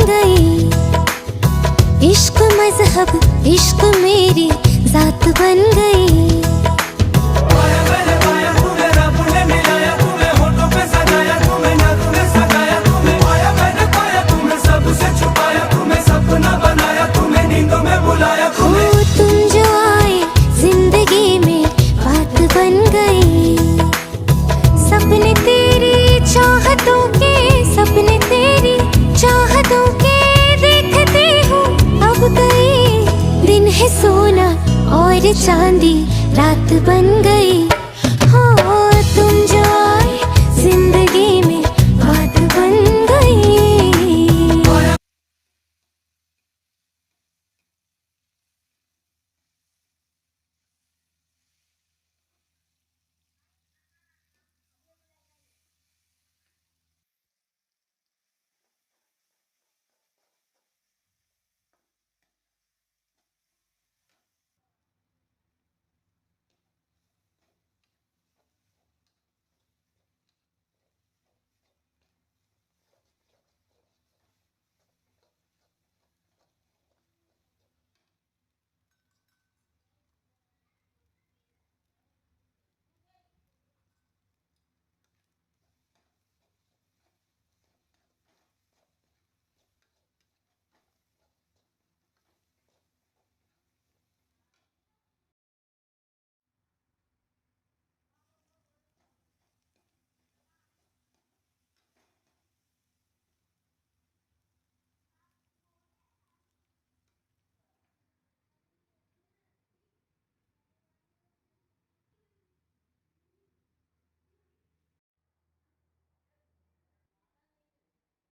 गई। इश्क मजहब इश्क मेरी जात बन गई। तुम जो आए जिंदगी में बात बन गई। सपने तेरी चाहतों के, सपने तेरी चाहतों के देखते हो अब गई। दिन है सोना और चांदी रात बन गई।